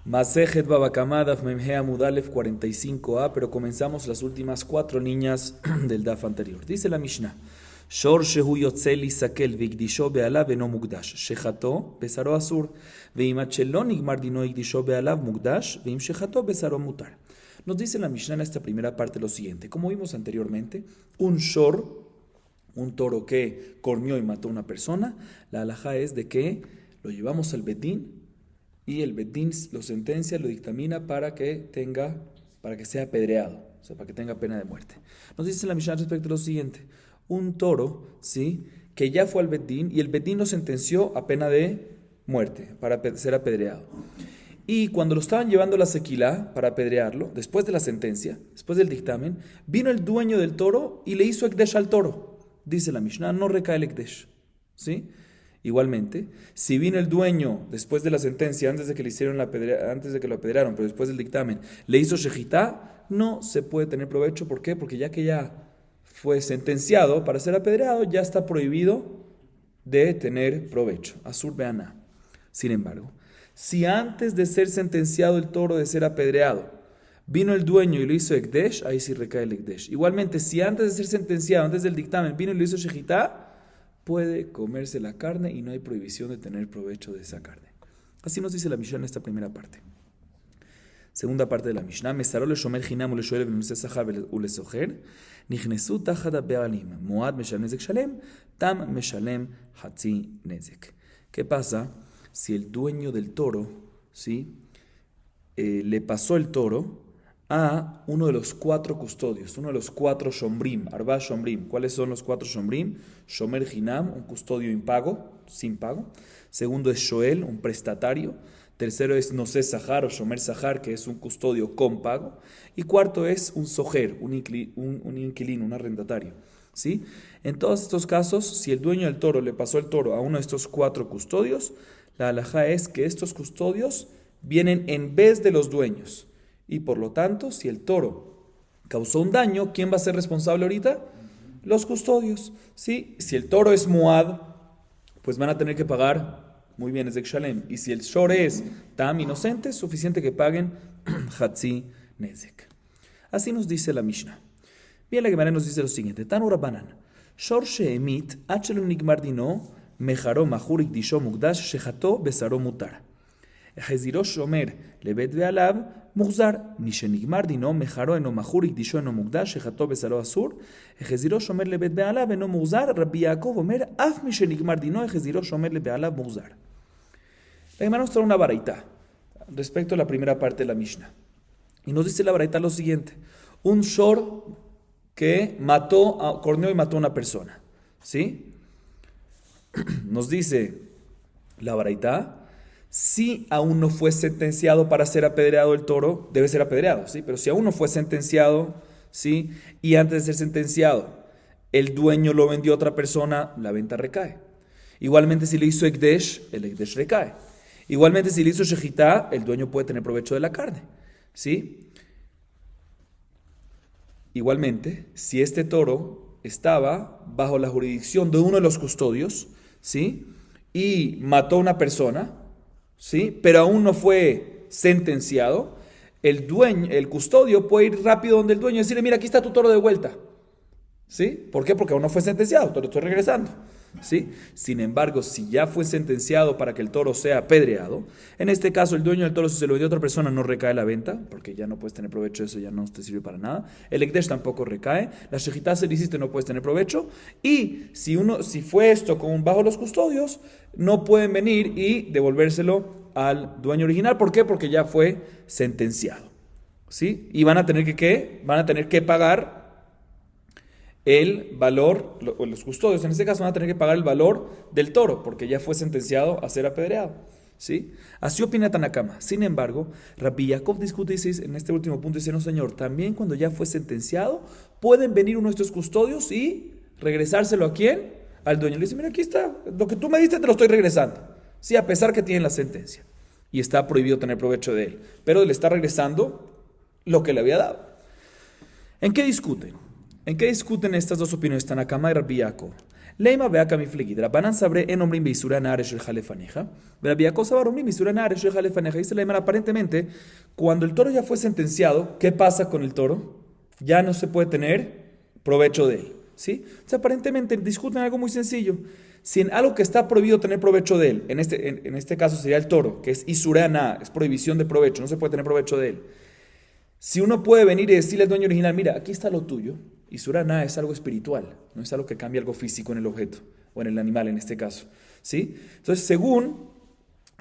Masejet Baba Kama, Daf Memhe Amud Alef 45a, pero comenzamos las últimas 4 líneas del Daf anterior. Dice la Mishnah: Shor shehu yotzeli sakel vigdisho be'alav eno mugdash, shechato besaro asur, veimachelon igmar dino igdisho be'alav mugdash, veim shechato besaro mutar. Nos dice la Mishnah en esta primera parte lo siguiente: como vimos anteriormente, un shor, un toro que corneó y mató a una persona, la halajá es de que lo llevamos al Bedín y el Bedín lo sentencia, lo dictamina para que sea apedreado, o sea, para que tenga pena de muerte. Nos dice la Mishnah respecto a lo siguiente: un toro, ¿sí?, que ya fue al Bedín y el Bedín lo sentenció a pena de muerte para ser apedreado. Y cuando lo estaban llevando a la sequilá para apedrearlo, después de la sentencia, después del dictamen, vino el dueño del toro y le hizo ekdesh al toro. Dice la Mishnah, no recae el ekdesh, ¿sí? Igualmente, si vino el dueño después de la sentencia, antes de que lo apedrearon, pero después del dictamen, le hizo shejitá, no se puede tener provecho. ¿Por qué? Porque ya fue sentenciado para ser apedreado, ya está prohibido de tener provecho. Asur beaná. Sin embargo, si antes de ser sentenciado el toro de ser apedreado, vino el dueño y lo hizo ekdesh, ahí sí recae el ekdesh. Igualmente, si antes de ser sentenciado, antes del dictamen, vino y lo hizo shejitá, puede comerse la carne y no hay prohibición de tener provecho de esa carne. Así nos dice la Mishnah en esta primera parte. Segunda parte de la Mishnah: Mesaró le shomer hinam ule shoel benuse sachar ule socher, nichnesu tachad be'alim, moad meshalem nezek shalem, tam meshalem hatzi nezek. ¿Qué pasa si el dueño del toro, ¿sí?, le pasó el toro a uno de los 4 custodios, uno de los 4 shombrim, arba shombrim? ¿Cuáles son los 4 shombrim? Shomer hinam, un custodio impago, sin pago. Segundo es shoel, un prestatario. Tercero es nosé sahar o shomer sahar, que es un custodio con pago. Y cuarto es un sojer, un inquilino, un arrendatario, ¿sí? En todos estos casos, si el dueño del toro le pasó el toro a uno de estos 4 custodios, la halajá es que estos custodios vienen en vez de los dueños. Y por lo tanto, si el toro causó un daño, ¿quién va a ser responsable ahorita? Los custodios, ¿sí? Si el toro es muad, pues van a tener que pagar, muy bien, es de Shalem. Y si el shor es tam, inocente, es suficiente que paguen hatzi nezek. Así nos dice la Mishnah. Bien, la Gemara nos dice lo siguiente: Tanu Rabbanan, shor sheemit, achelun nigmar dino, mejaro mahurik disho mugdash, shechato besaro mutar. Ejeziro shomer lebet ve'alav, מוחזר, משנגמר דינו, מחרו אינו מחור, הקדישו אינו מוקדש, שחטאו בשרו אסור, החזירו שומר לבית בעליו אינו מוחזר. רבי יעקב אומר, אף משנגמר דינו, החזירו שומר לבעליו מוחזר. La Gemara nos trae una baraita respecto a la primera parte de la Mishnah. Y nos dice la baraita lo siguiente: un shor que corneó y mató a una persona, ¿sí? Nos dice la baraita: si aún no fue sentenciado para ser apedreado el toro, debe ser apedreado, ¿sí? Pero si aún no fue sentenciado, ¿sí?, y antes de ser sentenciado el dueño lo vendió a otra persona, la venta recae. Igualmente, si le hizo ekdesh, el ekdesh recae. Igualmente, si le hizo shejitá, el dueño puede tener provecho de la carne, ¿sí? Igualmente, si este toro estaba bajo la jurisdicción de uno de los custodios, ¿sí?, y mató a una persona, ¿sí?, pero aún no fue sentenciado, el custodio puede ir rápido donde el dueño y decirle: mira, aquí está tu toro de vuelta, ¿sí? ¿Por qué? Porque aún no fue sentenciado, te lo estoy regresando, ¿sí? Sin embargo, si ya fue sentenciado para que el toro sea apedreado, en este caso el dueño del toro, si se lo vendió a otra persona, no recae la venta, porque ya no puedes tener provecho de eso, ya no te sirve para nada. El ekdesh tampoco recae, la shejitá se le hiciste, no puedes tener provecho. Y si fue esto bajo los custodios, no pueden venir y devolvérselo al dueño original. ¿Por qué? Porque ya fue sentenciado, ¿sí? Y van a tener que pagar el valor, los custodios en este caso van a tener que pagar el valor del toro, porque ya fue sentenciado a ser apedreado, ¿sí? Así opina Tanakama. Sin embargo, Rabbi Yaakov discute y dice, en este último punto, dice: no, señor, también cuando ya fue sentenciado, pueden venir uno de estos custodios y regresárselo ¿a quién? Al dueño. Le dice: mira, aquí está, lo que tú me diste te lo estoy regresando, sí, a pesar que tiene la sentencia y está prohibido tener provecho de él, pero le está regresando lo que le había dado. ¿En qué discuten? ¿En qué discuten estas dos opiniones, Tanakama y Rabbi Yaakov? Leima beaka miflegid. Rabbanan sabre en omrim beisura naaresh el jalefaneja. Rabbi Yaakov sabar omrim beisura naaresh el jalefaneja. Dice la Gemara, aparentemente, cuando el toro ya fue sentenciado, ¿qué pasa con el toro? Ya no se puede tener provecho de él. ¿Sí? O sea, aparentemente discuten algo muy sencillo. Si en algo que está prohibido tener provecho de él, en este caso sería el toro, que es isurana, es prohibición de provecho, no se puede tener provecho de él. Si uno puede venir y decirle al dueño original, mira, aquí está lo tuyo, isurana es algo espiritual, no es algo que cambia algo físico en el objeto, o en el animal en este caso. ¿Sí? Entonces, según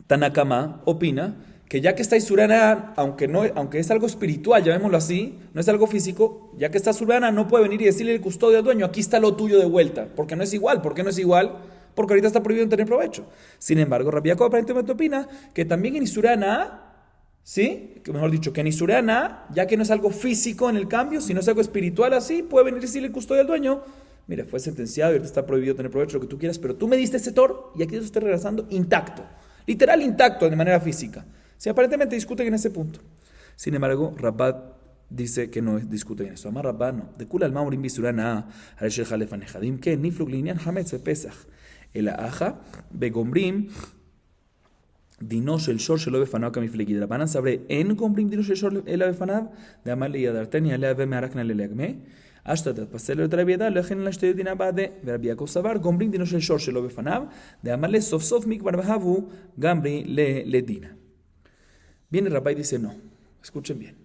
Tanakama, opina que ya que está isurana, aunque es algo espiritual, llamémoslo así, no es algo físico, ya que está isurana, no puede venir y decirle al custodio al dueño, aquí está lo tuyo de vuelta, porque no es igual. ¿Por qué no es igual? Porque ahorita está prohibido tener provecho. Sin embargo, Rabbi Yaakov aparentemente opina que también en isurana, ¿sí? Que mejor dicho, que en isurana, ya que no es algo físico en el cambio, sino es algo espiritual así, puede venir y decirle al custodio al dueño, mira, fue sentenciado y ahorita está prohibido tener provecho, lo que tú quieras, pero tú me diste ese toro y aquí lo estoy regresando intacto, literal intacto de manera física. Sí, aparentemente discuten en ese punto. Sin embargo, Rabat dice que no discuten en eso. Amar Rabat no. De kula al maurim bisurana hareshel jalefanejadim que niflug linyan hametz pesach el aja begombrim dino shel shor shelo befanav kamiflegid. Rabanan sabre en gombrim dino shel shor ela befanav de amal yadarteni alea ve mearakna leleagme hasta de pasel el travieda lejen la shte dina bade ve Rabbi Yaakov savar gombrim dino shel shor shelo befanav de amal sof sof mikbar bahavu gambri le dina. Viene Rabbi y dice no. Escuchen bien.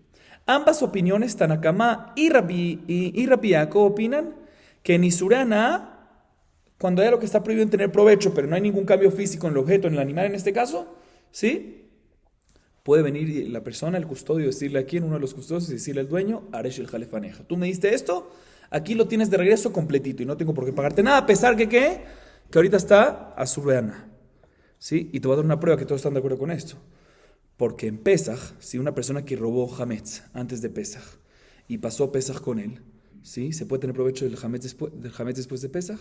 Ambas opiniones, Tanakama y Rabbi Yaakov, opinan que en isurana, cuando hay algo que está prohibido en tener provecho, pero no hay ningún cambio físico en el objeto, en el animal en este caso, ¿sí? Puede venir la persona, el custodio, decirle aquí en uno de los custodios y decirle al dueño, Aresh el jalefaneja. Tú me diste esto, aquí lo tienes de regreso completito y no tengo por qué pagarte nada, a pesar que ahorita está asurana. ¿Sí? Y te voy a dar una prueba que todos están de acuerdo con esto. Porque en Pesaj, si una persona que robó Hametz antes de Pesaj y pasó Pesaj con él, ¿sí? ¿Se puede tener provecho del Hametz después de Pesaj?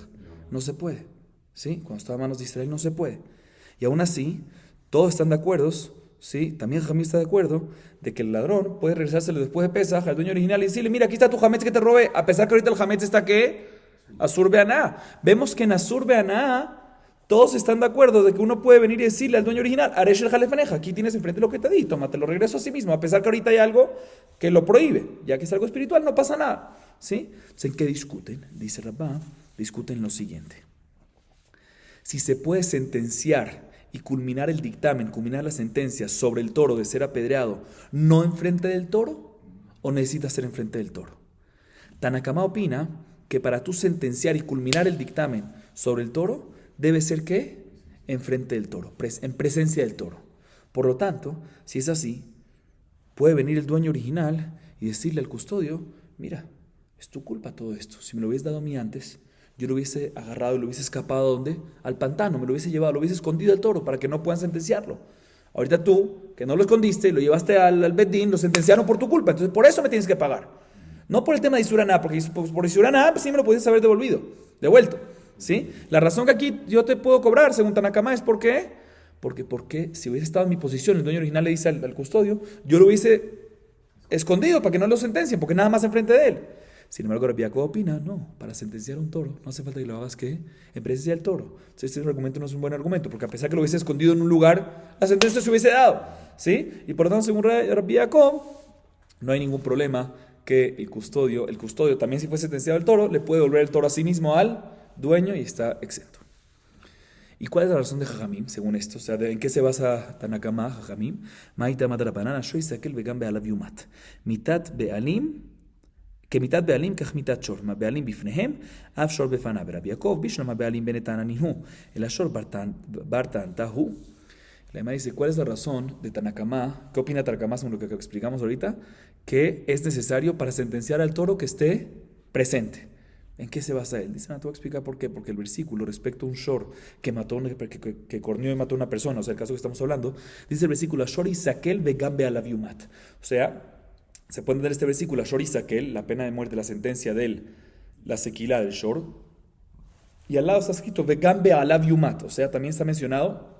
No se puede. ¿Sí? Cuando estaba a manos de Israel no se puede. Y aún así, todos están de acuerdo, ¿sí? También Jamí está de acuerdo de que el ladrón puede regresárselo después de Pesaj al dueño original y decirle, mira, aquí está tu Hametz que te robé, a pesar que ahorita el Hametz está ¿qué? Asur Beaná. Vemos que en Asur Beaná todos están de acuerdo de que uno puede venir y decirle al dueño original, Aresh el jalefaneja, aquí tienes enfrente lo que te di, toma, te lo regreso a sí mismo, a pesar que ahorita hay algo que lo prohíbe, ya que es algo espiritual, no pasa nada. ¿Sí? Entonces, ¿en qué discuten? Dice Rabá, discuten lo siguiente. Si se puede sentenciar y culminar el dictamen, culminar la sentencia sobre el toro de ser apedreado, no enfrente del toro, o necesita ser enfrente del toro. Tanakama opina que para tú sentenciar y culminar el dictamen sobre el toro, debe ser ¿qué? Enfrente del toro, en presencia del toro. Por lo tanto, si es así, puede venir el dueño original y decirle al custodio, mira, es tu culpa todo esto. Si me lo hubieses dado a mí antes, yo lo hubiese agarrado y lo hubiese escapado ¿a dónde? Al pantano, me lo hubiese llevado, lo hubiese escondido al toro para que no puedan sentenciarlo. Ahorita tú, que no lo escondiste, lo llevaste al Bedín, lo sentenciaron por tu culpa, entonces por eso me tienes que pagar. No por el tema de Isuraná, porque por Isuraná sí me lo pudieses haber devuelto. ¿Sí? La razón que aquí yo te puedo cobrar, según Tanakama, es ¿por qué? Porque si hubiese estado en mi posición, el dueño original le dice al custodio, yo lo hubiese escondido para que no lo sentencien, porque nada más enfrente de él. Sin embargo, Rabbi Yaakov opina, no, para sentenciar a un toro, no hace falta que lo hagas ¿qué? En presencia del toro. Entonces, este argumento no es un buen argumento, porque a pesar que lo hubiese escondido en un lugar, la sentencia se hubiese dado. ¿Sí? Y por lo tanto, según Rabbi Yaakov, no hay ningún problema que el custodio también si fue sentenciado al toro, le puede devolver el toro a sí mismo al dueño y está exento. ¿Y cuál es la razón de Jajamim, según esto? O sea, ¿en qué se basa Tanakama, Jajamim? Maita madrabanan, shoy sakel vegan be'alav yumat. Mitat be'alim, que mitat be'alim kach mitat shor. Ma be'alim bifnehem, av shor befanav. Rabbi Yaakov, bishno ma be'alim benetananihu. El ashor bartan tahu. La Emma dice, ¿cuál es la razón de Tanakama? ¿Qué opina Tanakama según lo que explicamos ahorita? Que es necesario para sentenciar al toro que esté presente. ¿En qué se basa él? Dice, te voy a explicar por qué. Porque el versículo respecto a un shor que corneó y mató a una persona, o sea, el caso que estamos hablando, dice el versículo, shor isakel vegambe alaviumat. O sea, se puede entender este versículo, shor isakel, la pena de muerte, la sentencia de la sequila del shor, y al lado está escrito vegambe alaviumat, o sea, también está mencionado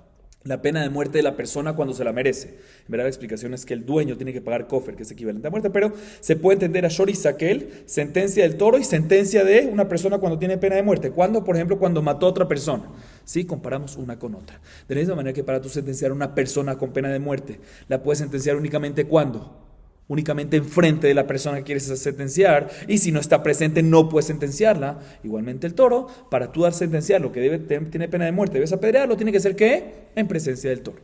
la pena de muerte de la persona cuando se la merece. En verdad la explicación es que el dueño tiene que pagar kofer, que es equivalente a muerte, pero se puede entender a Shor y Sakel, sentencia del toro y sentencia de una persona cuando tiene pena de muerte. ¿Cuándo? Por ejemplo, cuando mató a otra persona. ¿Sí? Comparamos una con otra. De la misma manera que para tú sentenciar a una persona con pena de muerte, la puedes sentenciar únicamente ¿cuándo? Únicamente enfrente de la persona que quieres sentenciar, y si no está presente no puedes sentenciarla. Igualmente el toro, para tú dar sentenciar lo que tiene pena de muerte, debes apedrearlo, tiene que ser ¿qué? En presencia del toro.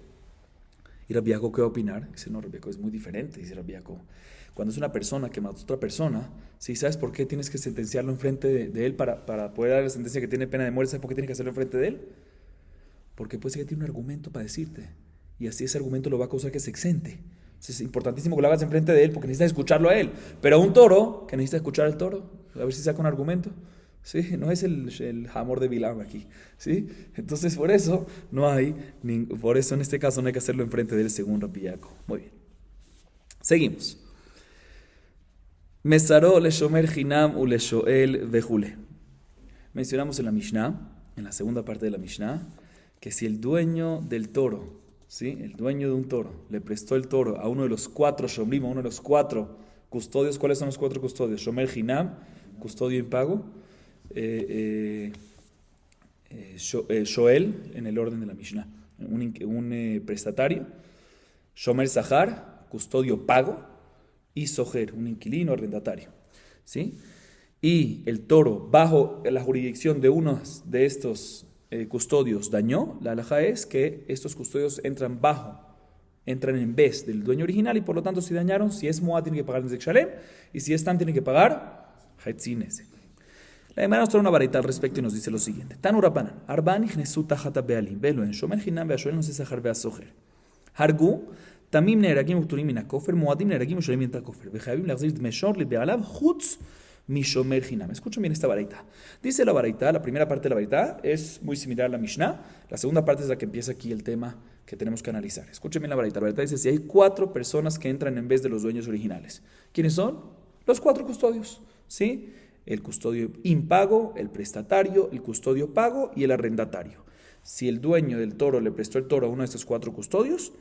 ¿Y Rabbi Jacob qué va a opinar? Dice, no, Rabbi Jacob es muy diferente, dice Rabbi Jacob. Cuando es una persona que mató a otra persona, ¿sí? ¿Sabes por qué tienes que sentenciarlo enfrente de él para poder dar la sentencia que tiene pena de muerte? ¿Sabes por qué tienes que hacerlo enfrente de él? Porque puede ser que tiene un argumento para decirte, y así ese argumento lo va a causar que se exente. Es importantísimo que lo hagas enfrente de él porque necesitas escucharlo a él. Pero a un toro, que necesita escuchar al toro, a ver si saca un argumento. ¿Sí? No es el amor de Bilam aquí. ¿Sí? Entonces por eso por eso en este caso no hay que hacerlo enfrente de él según Rabbi Jacob. Muy bien. Seguimos. Mesaró le shomer hinam u le shoel vejule. Mencionamos en la Mishnah, en la segunda parte de la Mishnah, que si el dueño del toro, ¿sí? El dueño de un toro le prestó el toro a uno de los 4 shomrim, a uno de los 4 custodios. ¿Cuáles son los 4 custodios? Shomer Hinam, custodio impago, Shoel, en el orden de la Mishnah, un prestatario, Shomer Sahar, custodio pago, y Soher, un inquilino arrendatario. ¿Sí? Y el toro, bajo la jurisdicción de uno de estos custodios dañó, la halajá es que estos custodios entran en vez del dueño original, y por lo tanto si dañaron, si es Moab tiene que pagar Nezek Shalem, y si es Tam tiene que pagar Hatzin Nezek. La Gemara nos trae una varita al respecto y nos dice lo siguiente: Tanu Rabbanan, Arban ichnesu tajat bealim, velo en shomer hinam veashoel no se sahar veasocher. Hargu, tamim neheragim ukturim min hakofer, moadim neheragim usholim min hakofer, vejayavim lachzir dmeshor lebealav chutz Mishomer Hinam. Escuchen bien esta baraita. Dice la baraita, la primera parte de la baraita es muy similar a la Mishnah. La segunda parte es la que empieza aquí el tema que tenemos que analizar. Escuchen bien la baraita. La baraita dice: si hay 4 personas que entran en vez de los dueños originales, ¿quiénes son? Los 4 custodios. ¿Sí? El custodio impago, el prestatario, el custodio pago y el arrendatario. Si el dueño del toro le prestó el toro a uno de estos 4 custodios,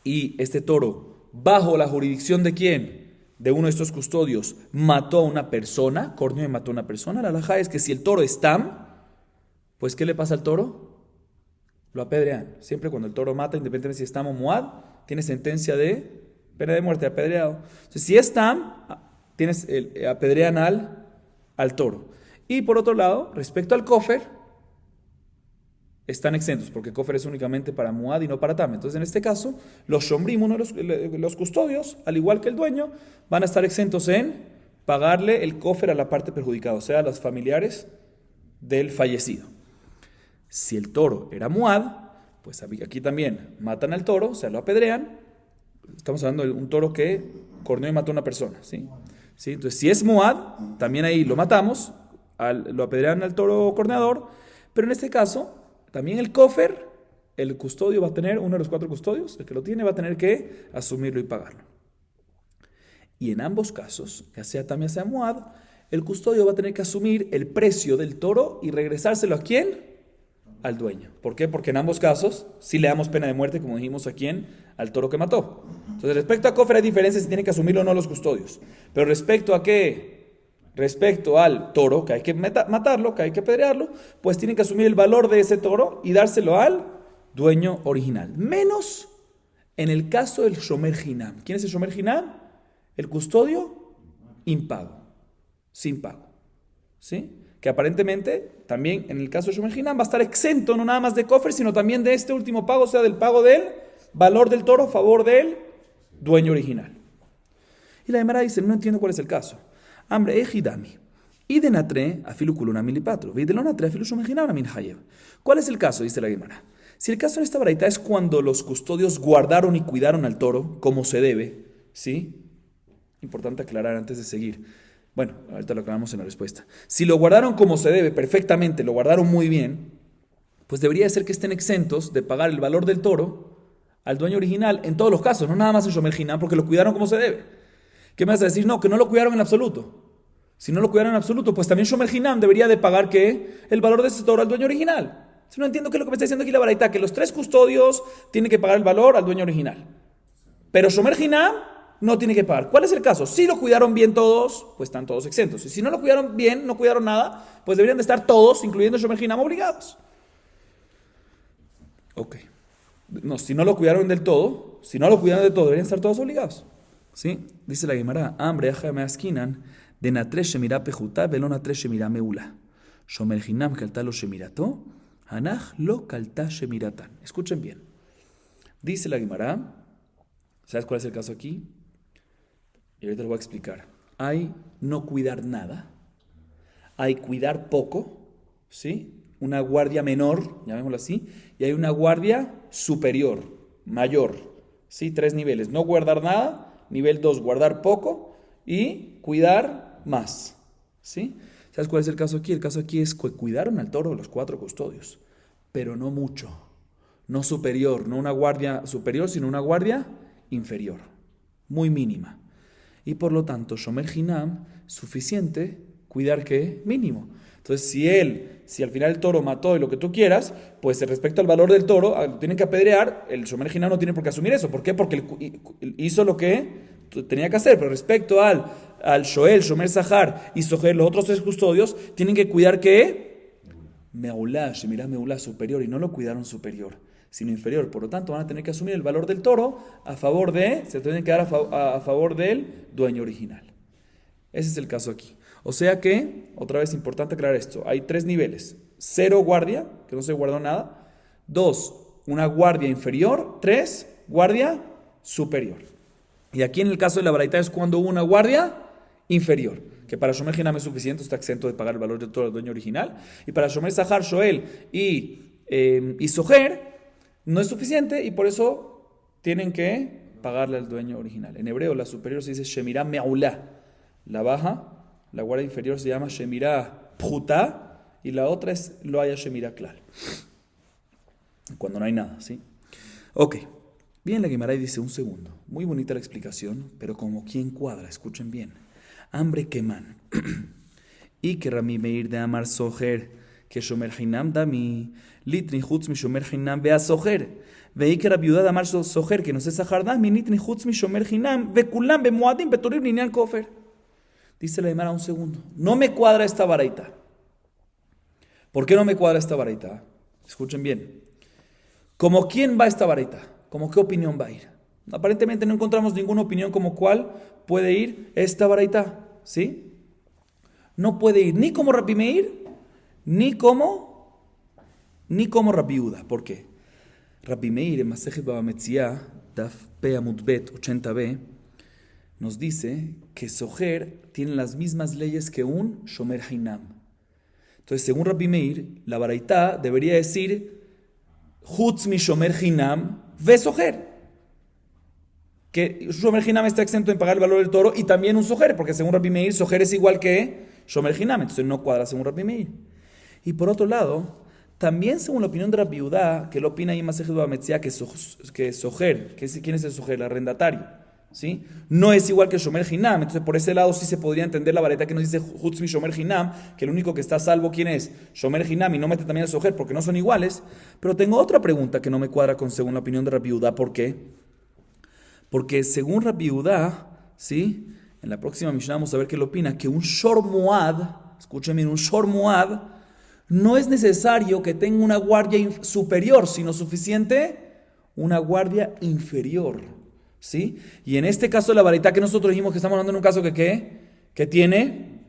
y este toro, bajo la jurisdicción de ¿quién? De uno de estos custodios, mató a una persona, corneó y mató a una persona, la halajá es que si el toro es tam, pues ¿qué le pasa al toro? Lo apedrean. Siempre cuando el toro mata, independientemente si es tam o muad, tiene sentencia de pena de muerte, apedreado. Entonces, si es tam, apedrean al toro. Y por otro lado, respecto al kofer, están exentos, porque kofer es únicamente para muad y no para tam. Entonces, en este caso, los shomrim, uno de los custodios, al igual que el dueño, van a estar exentos en pagarle el kofer a la parte perjudicada, o sea, a los familiares del fallecido. Si el toro era muad, pues aquí también matan al toro, o sea, lo apedrean. Estamos hablando de un toro que corneó y mató a una persona, ¿sí? ¿Sí? Entonces, si es muad, también ahí lo matamos, lo apedrean al toro corneador, pero en este caso también el kofer, el custodio va a tener, uno de los 4 custodios, el que lo tiene va a tener que asumirlo y pagarlo. Y en ambos casos, ya sea tam, ya sea muad, el custodio va a tener que asumir el precio del toro y regresárselo ¿a quién? Al dueño. ¿Por qué? Porque en ambos casos, si le damos pena de muerte, como dijimos, ¿a quién? Al toro que mató. Entonces, respecto a kofer hay diferencias si tienen que asumirlo o no los custodios. Pero respecto a qué? Respecto al toro, que hay que matarlo, que hay que apedrearlo, pues tienen que asumir el valor de ese toro y dárselo al dueño original. Menos en el caso del shomer hinam. ¿Quién es el shomer hinam? El custodio impago, sin pago. ¿Sí? Que aparentemente también en el caso del shomer hinam va a estar exento no nada más de kofer, sino también de este último pago, o sea, del pago del valor del toro a favor del dueño original. Y la Gemara dice: no entiendo cuál es el caso. Hambre ejidami. Y de natre afilu kuluna milipatro. Y de lo natre afilu shumejinam min hayev. ¿Cuál es el caso? Dice la Gemara. Si el caso en esta baraita es cuando los custodios guardaron y cuidaron al toro como se debe, ¿sí? Importante aclarar antes de seguir. Bueno, ahorita lo aclaramos en la respuesta. Si lo guardaron como se debe, perfectamente, lo guardaron muy bien, pues debería ser que estén exentos de pagar el valor del toro al dueño original en todos los casos, no nada más en shomer hinam, porque lo cuidaron como se debe. ¿Qué me vas a decir? No, que no lo cuidaron en absoluto. Si no lo cuidaron en absoluto, pues también shomer hinam debería de pagar ¿qué? El valor de ese toro al dueño original. Entonces no entiendo qué es lo que me está diciendo aquí la baraita, que los 3 custodios tienen que pagar el valor al dueño original. Pero Shomer Hinam no tiene que pagar. ¿Cuál es el caso? Si lo cuidaron bien todos, pues están todos exentos. Y si no lo cuidaron bien, no cuidaron nada, pues deberían de estar todos, incluyendo Shomer Hinam, obligados. Ok. No, si no lo cuidaron del todo, deberían estar todos obligados. ¿Sí? Dice la Gemara, hambre, aja me askinan, de natre shemira pejuta, velo natre shemira meula. Shomer Hinam kalta lo shemirato, hanach lo kalta shemiratan. Escuchen bien. Dice la Gemara, ¿sabes cuál es el caso aquí? Y ahorita lo voy a explicar. Hay no cuidar nada, hay cuidar poco, ¿sí? Una guardia menor, llamémoslo así, y hay una guardia superior, mayor, ¿sí? 3 niveles. No guardar nada, nivel 2, guardar poco y cuidar más, ¿sí? ¿Sabes cuál es el caso aquí? El caso aquí es que cuidaron al toro de los 4 custodios, pero no mucho, no superior, no una guardia superior, sino una guardia inferior, muy mínima. Y por lo tanto, Shomer Hinam, suficiente, cuidar ¿qué? Mínimo. Entonces, si al final el toro mató y lo que tú quieras, pues respecto al valor del toro, tienen que apedrear, el Shomer Hinam no tiene por qué asumir eso. ¿Por qué? Porque él hizo lo que tenía que hacer, pero respecto al Shoel, Shomer Zahar y Soher, los otros 3 custodios, tienen que cuidar ¿qué? Meulá, Shemirá Meulá, superior, y no lo cuidaron superior, sino inferior. Por lo tanto, van a tener que asumir el valor del toro se tienen que dar a favor del dueño original. Ese es el caso aquí. O sea que, otra vez importante aclarar esto, hay 3 niveles. 0 guardia, que no se guardó nada. 2, una guardia inferior. 3, guardia superior. Y aquí en el caso de la baraita es cuando hubo una guardia inferior, que para Shomer Hinam es suficiente, está exento de pagar el valor del toro al dueño original. Y para Shomer Zahar, Shoel y Soher, no es suficiente y por eso tienen que pagarle al dueño original. En hebreo, la superior se dice Shemirá Me'ulá. La baja, la guardia inferior se llama Shemirá Pjuta y la otra es Lo haya Shemirá Klal. Cuando no hay nada, ¿sí? Ok. Bien, la Gemara dice un segundo. Muy bonita la explicación, pero como quien cuadra, escuchen bien. Hambre queman. Y que Rami Meir de Amar Soher, que Shomer Hinam Dami, Litni Chutz mi Shomer Hinam vea Soher. Veí que Rabbi Yudá de Amar Soher, que no se Zahar Dami, Litni Chutz mi Shomer Hinam, Vekulam Bemuadim Betorim Ninian Kofer. Dice la Gemara un segundo. No me cuadra esta baraita. ¿Por qué no me cuadra esta baraita? Escuchen bien. ¿Como quién va esta baraita? ¿Cómo qué opinión va a ir? Aparentemente no encontramos ninguna opinión como cuál puede ir esta baraita, ¿sí? No puede ir ni como Rabbi Meir, ni como Rabbi Yudá. ¿Por qué? Rabbi Meir en Masejet Baba Metzia, Daf Pe Amud Bet 80b, nos dice que Soher tiene las mismas leyes que un Shomer Hinam. Entonces, según Rabbi Meir, la baraita debería decir Chutz mi Shomer Hinam ve Soher. Que Shomer Hinam está exento en pagar el valor del toro y también un Soher, porque según Rabbi Meir, Soher es igual que Shomer Hinam, entonces no cuadra según Rabbi Meir. Y por otro lado, también según la opinión de Rabbi Yudá, que él opina ahí en Masejet Baba Metzia que Soher, ¿quién es el Soher? El arrendatario, ¿sí? No es igual que Shomer Hinam, entonces por ese lado sí se podría entender la baraita que nos dice Chutz mi Shomer Hinam, que el único que está a salvo, ¿quién es? Shomer Hinam, y no mete también al Soher porque no son iguales. Pero tengo otra pregunta que no me cuadra con según la opinión de Rabbi Yudá. ¿Por qué? Porque según Rabbi Yudá, ¿sí? En la próxima Mishnah vamos a ver qué él opina, que un Shor Muad, escuchen bien, un Shor Muad no es necesario que tenga una guardia superior, sino suficiente una guardia inferior, ¿sí? Y en este caso la baraita que nosotros dijimos que estamos hablando en un caso que tiene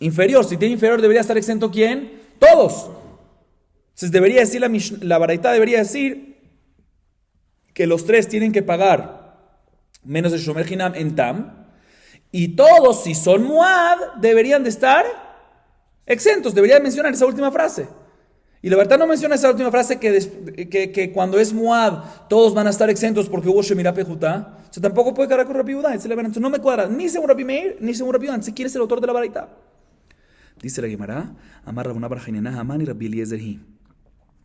inferior. Si tiene inferior debería estar exento ¿quién? Todos. Entonces debería decir la baraita debería decir que los 3 tienen que pagar menos el Shomer Hinam en Tam, y todos, si son Muad, deberían de estar exentos, deberían mencionar esa última frase. Y la verdad no menciona esa última frase que cuando es Muad, todos van a estar exentos porque hubo Shemirá Pejutá. O sea, tampoco puede cargar con Rabbi Yudá. Entonces no me cuadra ni según Rabbi Meir, ni según Rabbi Yudá. Si quieres el autor de la baraita. Dice la Gemara, Amar Rabuna Bar Hanina Haman y Rabbi Eliezer Hi.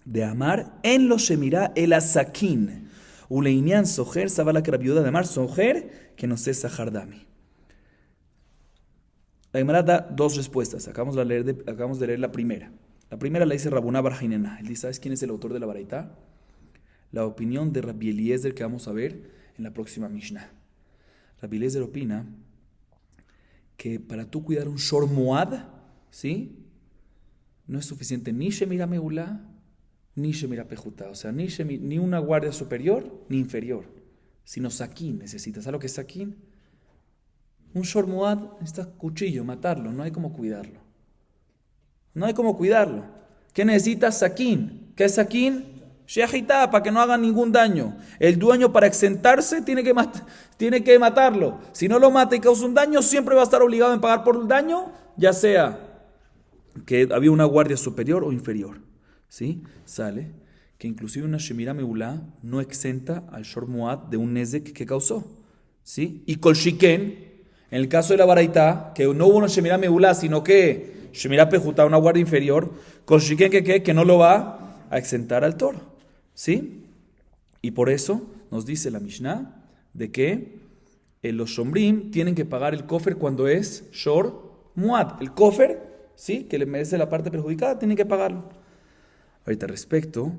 De Amar en lo Shemirá el Asakin. Uleinian Soher, Sabala que Rabbi Yudá de Amar Soher, que no sé Zahar Dami. La Gemara da 2 respuestas. Acabamos de leer la primera. La primera la dice Rabuná bar Hainena. Él dice, ¿sabes quién es el autor de la baraita? La opinión de Rabbi Eliezer que vamos a ver en la próxima Mishnah. Rabbi Eliezer opina que para tú cuidar un Shor Moad, ¿sí? No es suficiente ni Shemira Meulá, ni Shemira Pejutá. O sea, ni una guardia superior ni inferior, sino Saquín necesitas. ¿Sabes lo que es Saquín? Un Shor Moad necesita cuchillo, matarlo, no hay cómo cuidarlo. No hay cómo cuidarlo. ¿Qué necesitas? Saquín. ¿Qué es Saquín? Sheahitá, para que no haga ningún daño. El dueño, para exentarse, tiene que matarlo. Si no lo mata y causa un daño, siempre va a estar obligado en pagar por el daño, ya sea que había una guardia superior o inferior. ¿Sí? Sale que inclusive una Shemira Meulá no exenta al Shor Moad de un Nezek que causó. ¿Sí? Y Kol Shiken, en el caso de la baraita, que no hubo una Shemira Meulá, sino que Shemira Pejutá, una guardia inferior, Kol Shiken que no lo va a exentar al toro. ¿Sí? Y por eso nos dice la Mishnah de que los Shomrim tienen que pagar el kofer cuando es Shor Muad. El kofer, ¿sí? Que le merece la parte perjudicada, tienen que pagarlo. Respecto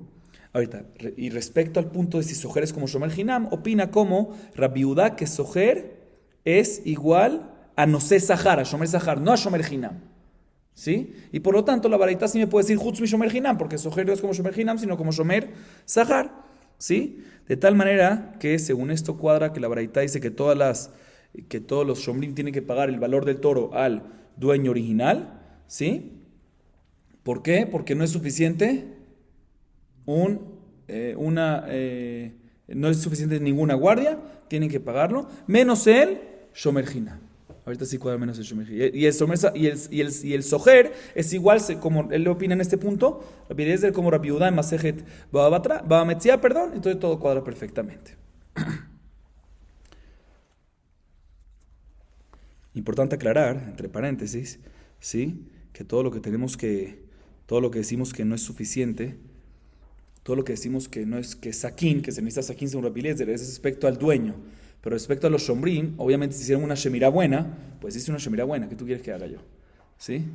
al punto de si Sojer es como Shomer Hinam, opina como Rabbi Udá que Sojer es igual a Nosé Sahar, a Shomer Sahar, no a Shomer Hinam. ¿Sí? Y por lo tanto la baraita sí me puede decir Jutz mi Shomer Hinam, porque Sojer no es como Shomer Hinam, sino como Shomer Sahar. ¿Sí? De tal manera que según esto cuadra que la baraita dice que todos los Shomrim tienen que pagar el valor del toro al dueño original. ¿Sí? ¿Por qué? Porque no es suficiente no es suficiente ninguna guardia, tienen que pagarlo, menos el Shomer Hinam. Ahorita sí cuadra menos el Shomer Hinam. Y el Sojer es igual, como él le opina en este punto, Rabbi Eliezer como Rabbi Udá en Masejet Baba Metzia, entonces todo cuadra perfectamente. Importante aclarar, entre paréntesis, ¿sí? Que todo lo que decimos que no es suficiente, todo lo que decimos que no es que Saquín, que se necesita Saquín según Rabbi Eliezer, es respecto al dueño. Pero respecto a los Shomrim, obviamente si hicieron una Shemira buena, pues hice una Shemira buena, ¿qué tú quieres que haga yo? ¿Sí?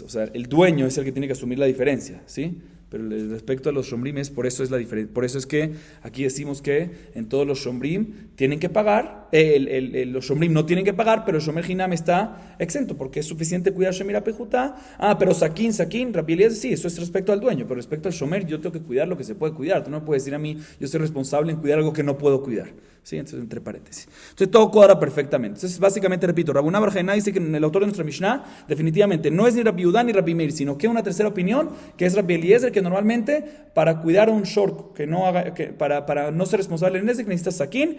O sea, el dueño es el que tiene que asumir la diferencia, ¿sí? Pero respecto a los Shomrim, por eso es que aquí decimos que en todos los Shomrim tienen que pagar, los Shomrim no tienen que pagar, pero el Shomer Hinam está exento, porque es suficiente cuidar Shemira Pejutá. Pero Saquín, Rabbi Eliezer, sí, eso es respecto al dueño, pero respecto al Shomer, yo tengo que cuidar lo que se puede cuidar. Tú no me puedes decir a mí, yo soy responsable en cuidar algo que no puedo cuidar. ¿Sí? Entonces, entre paréntesis. Entonces, todo cuadra perfectamente. Entonces, básicamente, repito, Rabuná bar Hainena dice que el autor de nuestra Mishnah definitivamente no es ni Rabbi Udá ni Rabbi Meir, sino que una tercera opinión, que es Rabbi Eliezer, que normalmente para cuidar a un short, para no ser responsable en ese, que necesita Saquín,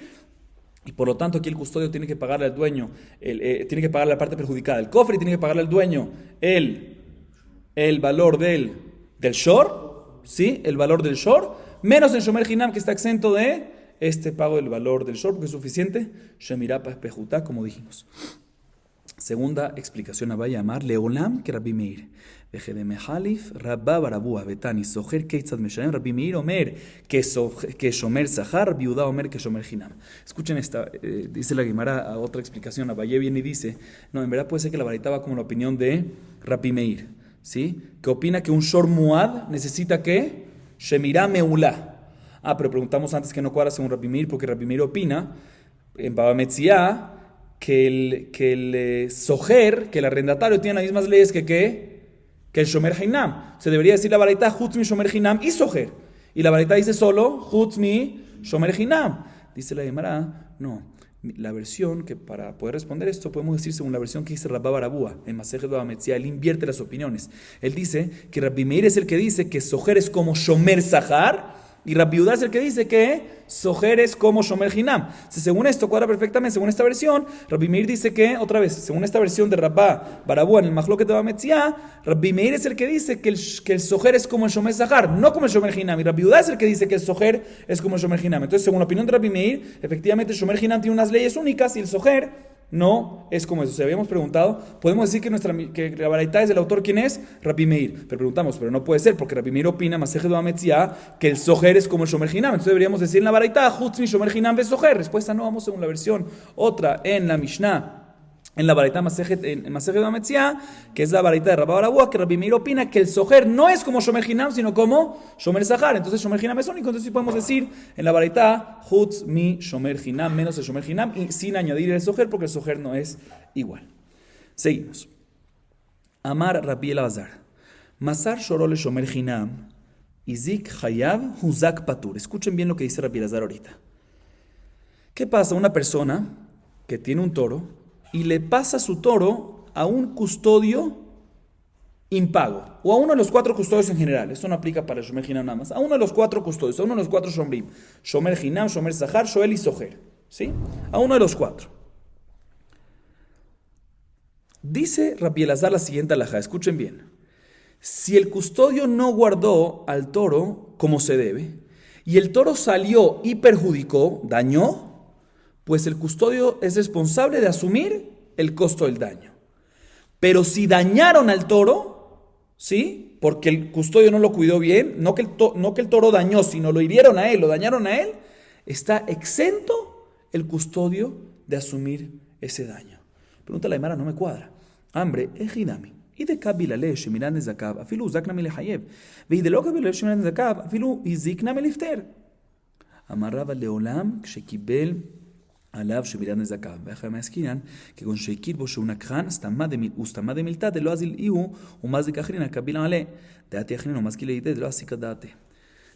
y por lo tanto aquí el custodio tiene que pagarle al dueño, tiene que pagarle la parte perjudicada del cofre y tiene que pagarle al dueño el valor del short, ¿sí? El valor del short, menos el Shomer Hinam que está exento de este pago del valor del short, porque es suficiente, Shemirá Pejutá, como dijimos. Segunda explicación, va a llamar Leolam que Rabbi Meir. Veje de Mehalif, Rabba Barabúa, Betani, Sojer, Keitzad Meshalem, Rabbi Meir, Omer, que Shomer Sahar, Rabbi Udá, Omer, que Shomer Hinam. Escuchen esta, dice la Guimara a otra explicación, Abayé viene y dice, no, en verdad puede ser que la baraita va como la opinión de Rabbi Meir, ¿sí? Que opina que un Shor Muad necesita ¿qué? Shemirá Meulá. Pero preguntamos antes que no cuadra según Rabbi Meir, porque Rabbi Meir opina en Baba Metzia que el Sojer, que el arrendatario tiene las mismas leyes que el Shomer Hinam. Se debería decir la baraita Jutz mi Shomer Hinam y Sojer. Y la baraita dice solo Jutz mi Shomer Hinam. Dice la Gemara, no. La versión que para poder responder esto podemos decir según la versión que dice Rabba Barabúa en Masejet Baba Metzia. Él invierte las opiniones. Él dice que Rabbi Meir es el que dice que Sojer es como Shomer Sahar. Y Rabbi Udá es el que dice que Sojer es como Shomer Hinam. Según esto, cuadra perfectamente, según esta versión, Rabbi Meir dice que, otra vez, según esta versión de Rabba Barabúa en el Mahloket de Baba Metzia, Rabbi Meir es el que dice que el Sojer es como el Shomer Sahar, no como el Shomer Hinam. Y Rabbi Udá es el que dice que el Sojer es como el Shomer Hinam. Entonces, según la opinión de Rabbi Meir, efectivamente el Shomer Hinam tiene unas leyes únicas y el Sojer no es como eso. O sea, habíamos preguntado, podemos decir que la baraita es del autor, ¿quién es? Rabbi Meir. Pero preguntamos, pero no puede ser, porque Rabbi Meir opina, Masejet Baba Metzia, que el Sojer es como el Shomer Hinam. Entonces deberíamos decir en la baraita, Jutz mi Shomer Hinam ve Sojer. Respuesta no, vamos según la versión. Otra en la Mishnah en la baraita en Masejet Bametzia, que es la baraita de Rabba Barabua, que Rabbi Meir opina que el sojer no es como Shomer Hinam, sino como Shomer Zahar. Entonces Shomer Hinam es único, entonces sí podemos decir en la baraita Hutz mi Shomer Hinam, menos el Shomer Hinam, y sin añadir el sojer, porque el sojer no es igual. Seguimos. Amar Rabbi Elazar, Masar Shorole Shomer Hinam, Izik Hayav Huzak Patur. Escuchen bien lo que dice Rabbi Elazar ahorita. ¿Qué pasa? Una persona que tiene un toro y le pasa su toro a un custodio impago, o a uno de los 4 custodios en general. Esto no aplica para el Shomer Hinam nada más. A uno de los 4 custodios, a uno de los 4 Shomrim. Shomer Hinam, Shomer Zahar, Shoel y Soher. ¿Sí? A uno de los 4. Dice Rabbi Elazar la siguiente alajá, escuchen bien. Si el custodio no guardó al toro como se debe, y el toro salió y perjudicó, dañó, pues el custodio es responsable de asumir el costo del daño. Pero si dañaron al toro, ¿sí? Porque el custodio no lo cuidó bien, no que el toro dañó, sino lo hirieron a él, lo dañaron a él, está exento el custodio de asumir ese daño. Pregunta la Gemara, no me cuadra. Hambre, ejidami. Y de kabilale shemiran nezakav, afilu uzakna milehayev. Y de lo kabilale shemiran nezakav, afilu izikna milifter. Amarraba leolam, kshekibel עליו שמירת נזקיו, ואחרי מעסקינן, כגון שהכיר בו שהוא נקחן, וסתמה דמילתא דלא אזיל איהו, ומזיק אחרין הקבילה עליה, דעתי אחרין ומזכילה ידי דלא אסיקה דעתי.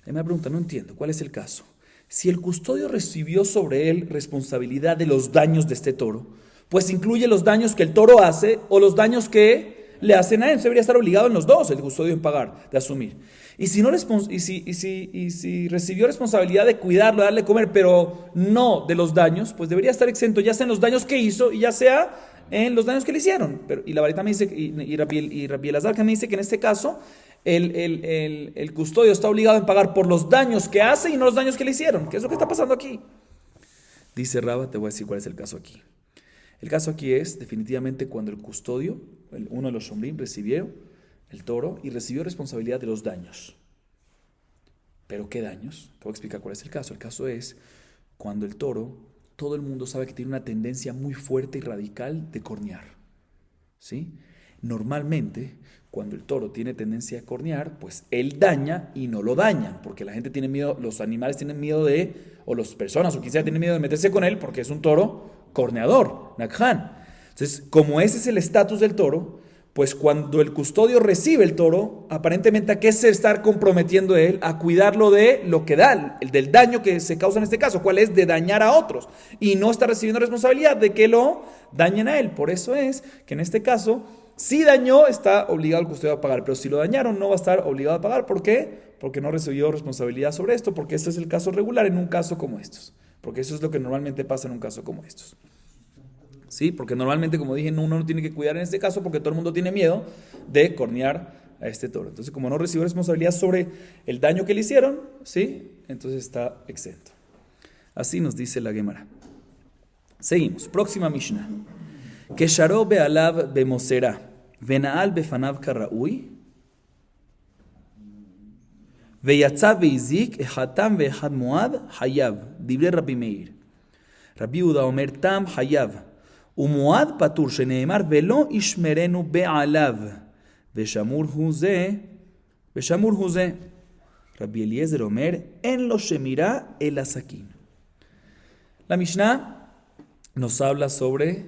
Ahí me pregunta, no entiendo, ¿cuál es el caso? Si el custodio recibió sobre él responsabilidad de los daños de este toro, pues incluye los daños que el toro hace o los daños que le hacen a él. Se debería estar obligado en los dos, el custodio en pagar, de asumir. Y si recibió responsabilidad de cuidarlo, de darle comer, pero no de los daños, pues debería estar exento, ya sea en los daños que hizo y ya sea en los daños que le hicieron. Y la varita me dice, y Rabbi Elazar que me dice que en este caso el custodio está obligado en pagar por los daños que hace y no los daños que le hicieron. ¿Qué es lo que está pasando aquí? Dice Rabba, te voy a decir cuál es el caso aquí. El caso aquí es definitivamente cuando el custodio, uno de los shomrim, recibió el toro y recibió responsabilidad de los daños. ¿Pero qué daños? Te voy a explicar cuál es el caso. El caso es cuando el toro, todo el mundo sabe que tiene una tendencia muy fuerte y radical de cornear. ¿Sí? Normalmente, cuando el toro tiene tendencia a cornear, pues él daña y no lo dañan, porque la gente tiene miedo, los animales tienen miedo o las personas o quien sea tienen miedo de meterse con él porque es un toro corneador, nakhan. Entonces, como ese es el estatus del toro, pues cuando el custodio recibe el toro, aparentemente ¿a qué se está comprometiendo él? A cuidarlo de lo que da, del daño que se causa en este caso, ¿cuál es? De dañar a otros. Y no está recibiendo responsabilidad de que lo dañen a él. Por eso es que en este caso, si dañó, está obligado el custodio a pagar. Pero si lo dañaron, no va a estar obligado a pagar. ¿Por qué? Porque no recibió responsabilidad sobre esto, porque este es el caso regular en un caso como estos. Porque eso es lo que normalmente pasa en un caso como estos. ¿Sí? Porque normalmente, como dije, uno no tiene que cuidar en este caso porque todo el mundo tiene miedo de cornear a este toro. Entonces, como no recibió responsabilidad sobre el daño que le hicieron, ¿sí? Entonces está exento. Así nos dice la Gemara. Seguimos. Próxima Mishnah. Kesharó be'alav be'mosera ve'na'al befanav karra'ui ve'yatza ve'izik ehatam ve'ehad muad hayav divrei Rabbi Meir. Rabbi Yehuda omer tam hayav ומועד פטור שנאמר ולא ישמרנו בעליו ושמור הוא זה רבי אליעזר אומר אין לו שמירה אלא סכין. La Mishnah nos habla sobre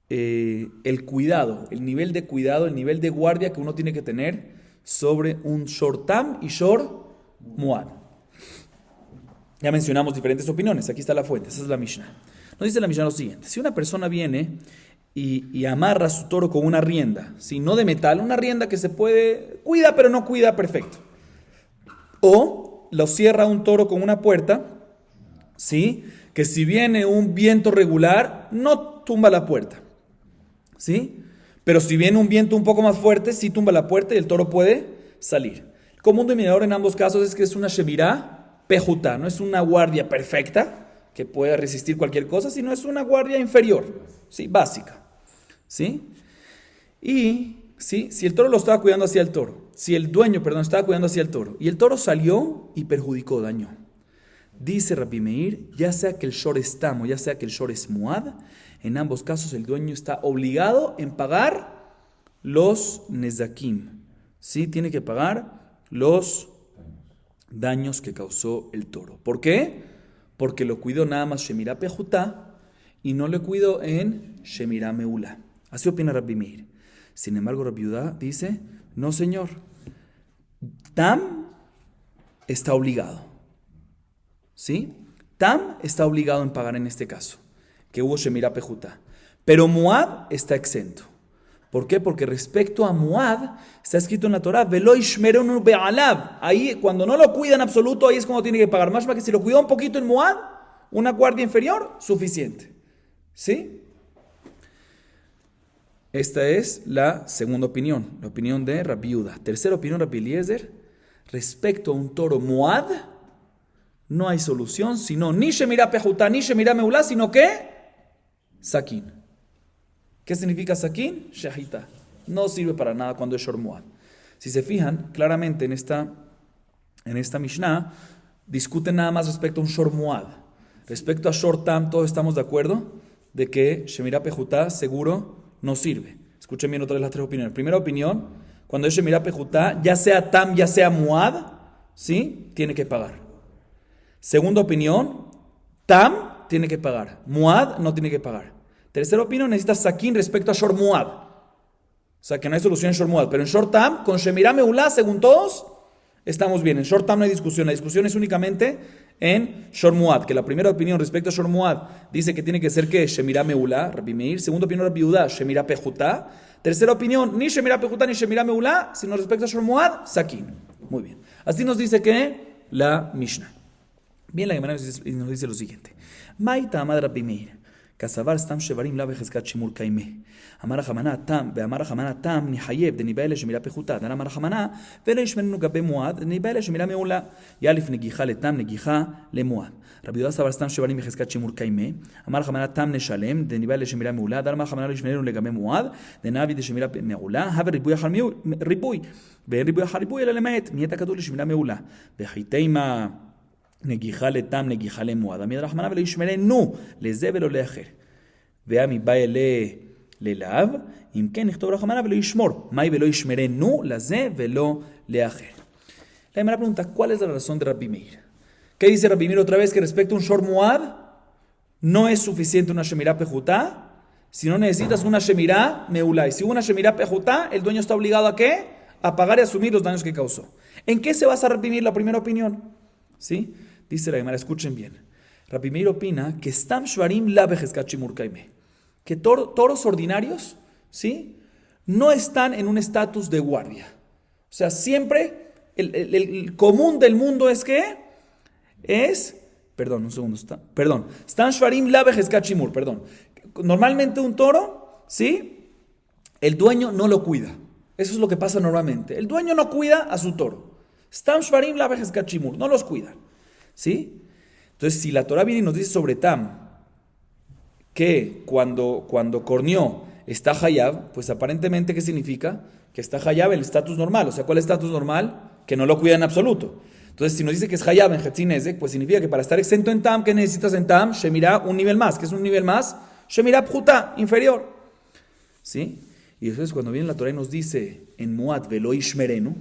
el cuidado, el nivel de cuidado, el nivel de guardia que uno tiene que tener sobre un shortam y shor muad. Ya mencionamos diferentes opiniones, aquí está la fuente, esa es la Mishnah. Nos dice la Mishnah lo siguiente: si una persona viene y amarra su toro con una rienda, ¿sí? No de metal, una rienda que se puede, cuida pero no cuida perfecto, o lo cierra un toro con una puerta, ¿sí? Que si viene un viento regular, no tumba la puerta, ¿sí? Pero si viene un viento un poco más fuerte, sí tumba la puerta y el toro puede salir. El común denominador en ambos casos es que es una shemirá pejutá, no es una guardia perfecta que pueda resistir cualquier cosa, sino es una guardia inferior, ¿sí? Básica, ¿sí? Y ¿sí? Si el toro lo estaba cuidando hacia el toro, si el dueño, estaba cuidando hacia el toro, y el toro salió y perjudicó, dañó. Dice Rabbi Meir, ya sea que el shor es tam o ya sea que el shor es muad, en ambos casos el dueño está obligado en pagar los nezakim. ¿Sí? Tiene que pagar los daños que causó el toro. ¿Por qué? Porque lo cuidó nada más Shemirá Pejutá y no le cuidó en Shemirá Meulá. Así opina Rabbi Meir. Sin embargo, Rabbi Yudá dice, no señor, Tam está obligado. ¿Sí? Tam está obligado en pagar en este caso, que hubo Shemirá Pejutá. Pero Muad está exento. ¿Por qué? Porque respecto a Muad, está escrito en la Torah, Velo ishmerenu be'alav. Ahí, cuando no lo cuida en absoluto, ahí es cuando tiene que pagar. Más para que si lo cuidó un poquito en Muad, una guardia inferior, suficiente. ¿Sí? Esta es la segunda opinión, la opinión de Rabbi Yehuda. Tercera opinión, Rabbi Eliezer, respecto a un toro Muad, no hay solución, sino ni Shemirá Pejutá, ni Shemirá Meulá, sino que Sakin. ¿Qué significa Sakin? Shahita. No sirve para nada cuando es Shor Muad. Si se fijan, claramente en esta Mishnah, discuten nada más respecto a un Shor Muad. Respecto a Shor Tam, todos estamos de acuerdo de que Shemirá Pejutá seguro no sirve. Escuchen bien otra vez las tres opiniones. Primera opinión, cuando es Shemirá Pejutá, ya sea Tam, ya sea Muad, ¿sí? Tiene que pagar. Segunda opinión, Tam tiene que pagar. Muad no tiene que pagar. Tercera opinión, necesita Sakin respecto a Shor Muad. O sea que no hay solución en Shor Muad. Pero en Shor Tam, con Shemirá Meulá, según todos, estamos bien. En Shor Tam no hay discusión. La discusión es únicamente en Shor Muad. Que la primera opinión respecto a Shor Muad dice que tiene que ser que Shemirá Meulá, Rabbi Meir. Segunda opinión, Rabbi Yehuda, Shemirá Pejutá. Tercera opinión, ni Shemirá Pejutá ni Shemirá Meulá, sino respecto a Shor Muad, Sakin. Muy bien. Así nos dice que la Mishnah. Bien, la Gemara nos dice lo siguiente. Maita amad Rabbi Meir. כסבר סתם שברים לה בחזקת שימור קיימה. אמר החמנה תם, ואמר החמנה תם נחייב דניבא אלה שמילה פחותה. דן אמר החמנה ולא ישמרנו גבי מועד דניבא אלה שמילה מעולה. יאלף נגיחה לתם נגיחה למועד. רבי יהודה סבר סתם שברים בחזקת שימור קיימה. אמר החמנה תם נשלם דניבא אלה שמילה מעולה. דן אמר החמנה לא ישמרנו לגבי מועד דנאבי דשמילה מעולה. הווה ריבוי אחר ריבוי. ואין ריבוי אחר ריבוי אלא למעט. מי אתה כתוב לשמילה מעולה. וחיתימה נגיחה לתם נגיחה למועד. עמיד רחמנה ולא ישמרנו לזה ולא לאחר. ועמי בא ללאו, אם כן נכתוב רחמנה ולא ישמור. מהי ולא ישמרנו לזה ולא לאחר. La primera pregunta, ¿cuál es la razón de Rabbi Meir? ¿Qué dice Rabbi Meir otra vez? Que respecto a un Shor Muad, no es suficiente una Shemirá Pejutá, si no necesitas una Shemirá Meulá. Y si hubo una Shemirá Pejutá, el dueño está obligado ¿a qué? A pagar y asumir los daños que causó. ¿En qué se basa Rabbi Meir la primera opinión? ¿Sí? Dice la Gemara, escuchen bien. Rabbi Meir opina que Stam Shvarim la Bejezkat Shimur Kaimeh, que toros ordinarios, ¿sí? No están en un estatus de guardia. O sea, siempre el común del mundo es que Stam Shvarim la Bejezkat Shimur, Normalmente un toro, ¿sí? El dueño no lo cuida. Eso es lo que pasa normalmente. El dueño no cuida a su toro. Stam Shvarim la Bejezkat Shimur, no los cuida. ¿Sí? Entonces, si la Torah viene y nos dice sobre Tam que cuando corneó está Hayab, pues aparentemente, ¿qué significa? Que está Hayab en el estatus normal. O sea, ¿cuál es el estatus normal? Que no lo cuida en absoluto. Entonces, si nos dice que es Hayab en Hetzin Nezek, pues significa que para estar exento en Tam, ¿qué necesitas en Tam? Shemirá un nivel más. ¿Qué es un nivel más? Shemirá Pjuta, inferior. ¿Sí? Y después cuando viene la Torah y nos dice en Muad Velo Ishmerenu,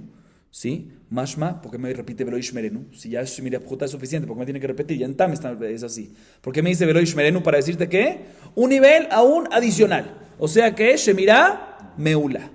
¿sí? Mashma, ¿por qué me repite Velo Ishmerenu? Si ya Shemirá Pjuta es suficiente, ¿por qué me tiene que repetir? Ya en Tam es así. ¿Por qué me dice Velo Ishmerenu para decirte que? Un nivel aún adicional. O sea que es Shemirá Meula.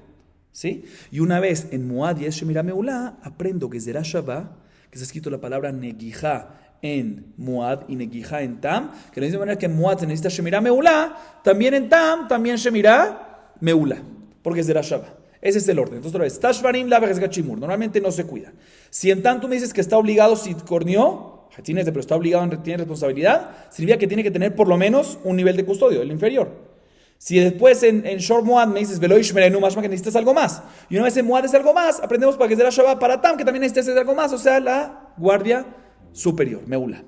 ¿Sí? Y una vez en Muad y es Shemirá Meula, aprendo que Zerah Shavá, que está escrito la palabra Negijá en Muad y Negijá en Tam, que de la misma manera que en Muad se necesita Shemirá Meula, también en Tam, también Shemirá Meula, porque es Zerah Shavá. Ese es el orden. Entonces otra vez, Tashvarim la Gachimur, normalmente no se cuida. Si en Tam tú me dices que está obligado, si corneó, pero está obligado, tiene responsabilidad, significa que tiene que tener por lo menos un nivel de custodio, el inferior. Si después en Shor Muad me dices Velo Ishmerenu, más que necesitas algo más, y una vez en Muad es algo más, aprendemos para que Zerah Shavá para Tam, que también necesitas algo más, o sea, la guardia superior, Meula.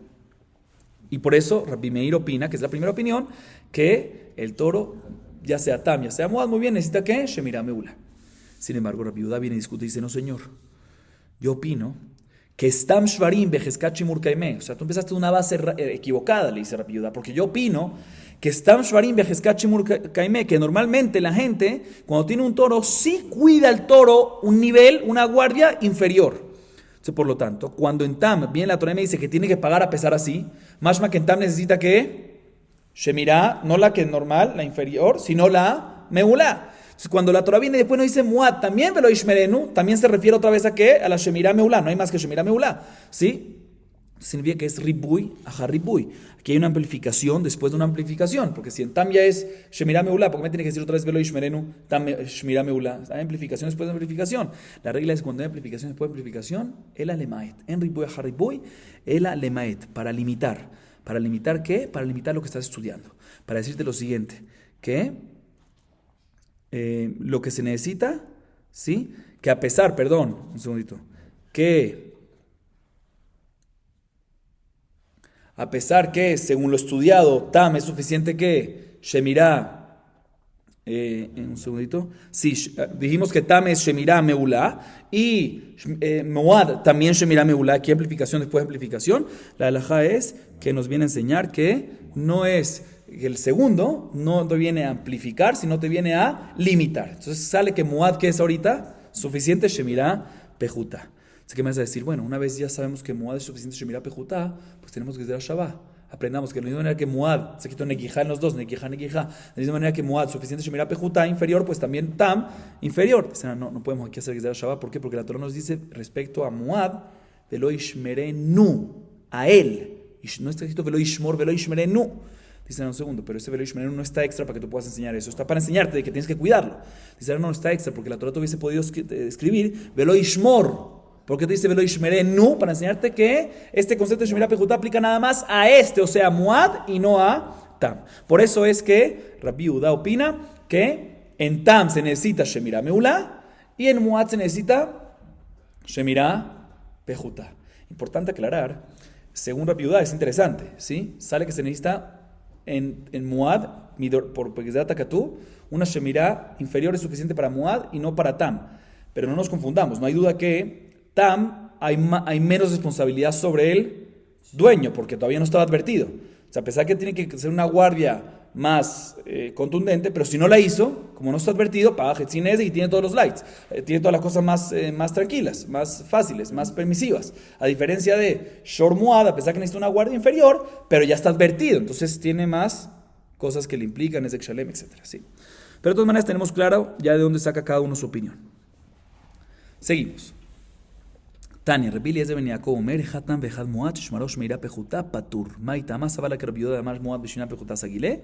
Y por eso Rabbi Meir opina, que es la primera opinión, que el toro, ya sea Tam, ya sea Muad, muy bien, necesita que Shemirá Meula. Sin embargo, Rabbi Yehuda viene y discute y dice, no señor, yo opino que Stam Shvarim Bejezkat Shimur Kaimeh. O sea, tú empezaste de una base equivocada, le dice Rabbi Yehuda, porque yo opino que Stam Shvarim Bejezkat Shimur Kaimeh, que normalmente la gente, cuando tiene un toro, sí cuida el toro un nivel, una guardia inferior. Entonces, por lo tanto, cuando en Tam viene la Torah y me dice que tiene que pagar a pesar así, mashma que en Tam necesita que Shemirá, no la que es normal, la inferior, sino la Meulá. Entonces, cuando la Torah viene y después nos dice Muad, también Velo Ishmerenu, también se refiere otra vez a qué? A la Shemirá Meulá, no hay más que Shemirá Meulá, ¿sí? Significa que es Ribuy, Ajá Ribuy. Aquí hay una amplificación después de una amplificación, porque si en Tam ya es Shemirá Meulá, ¿por qué me tiene que decir otra vez Velo Ishmerenu, Tam Shemirá Meulá? Hay amplificación después de amplificación. La regla es cuando hay amplificación después de amplificación, el alemaet. En Ribuy, Ajá Ribuy, el alemaet, para limitar. ¿Para limitar qué? Para limitar lo que estás estudiando. Para decirte lo siguiente, que lo que se necesita, ¿sí? Que a pesar, perdón, un segundito, que a pesar que según lo estudiado, Tam es suficiente que Shemirá, un segundito, sí, dijimos que Tam es Shemirá Meulá y Moad también Shemirá Meulá, aquí amplificación después de amplificación. La halajá es que nos viene a enseñar que no es que el segundo no te viene a amplificar, sino te viene a limitar. Entonces sale que Muad, que es ahorita, suficiente Shemirá Pejuta. Así que me vas a decir, bueno, una vez ya sabemos que Muad es suficiente Shemirá Pejuta, pues tenemos que hacer Shabbat. Aprendamos que de la misma manera que Muad, se quitó Nequijá en los dos, Nequijá, de la misma manera que Muad, suficiente Shemirá Pejuta, inferior, pues también Tam, inferior. Dicen, no podemos aquí hacer Shabbat. ¿Por qué? Porque la Torah nos dice respecto a Muad, Velo Ishmerenu, a él. No está escrito Velo Ishmor, Velo Ishmerenu. Dicen, un segundo, pero ese Velo Ishmerenu no está extra para que tú puedas enseñar eso. Está para enseñarte de que tienes que cuidarlo. Dicen, no está extra porque la Torah te hubiese podido escribir Velo Ishmor. ¿Por qué te dice Velo Ishmerenu? Para enseñarte que este concepto de Shemirá Pejutá aplica nada más a este, o sea, Muad y no a Tam. Por eso es que Rabbi Yehuda opina que en Tam se necesita Shemirá Meulá y en Muad se necesita Shemirá Pejutá. Importante aclarar, según Rabbi Yehuda es interesante, ¿sí? Sale que se necesita en Muad, por Pegezat Takatú, una Shemirá inferior es suficiente para Muad y no para Tam. Pero no nos confundamos, no hay duda que Tam hay menos responsabilidad sobre el dueño, porque todavía no estaba advertido. O sea, a pesar que tiene que ser una guardia más contundente, pero si no la hizo, como no está advertido, paga Jetzinez y tiene todos los lights, tiene todas las cosas más tranquilas, más fáciles, más permisivas. A diferencia de Shor Muad, a pesar que necesita una guardia inferior, pero ya está advertido, entonces tiene más cosas que le implican, ese Kshalem, etc. ¿Sí? Pero de todas maneras tenemos claro ya de dónde saca cada uno su opinión. Seguimos. Tania, Rabbi Eliezer ben Yaakov Omer, Hatam vejad Muad, Shmaro Shmeira Pejuta, Patur. Maita más avala que Rabbi Yehuda además Muad Beshina Pejuta Sagile,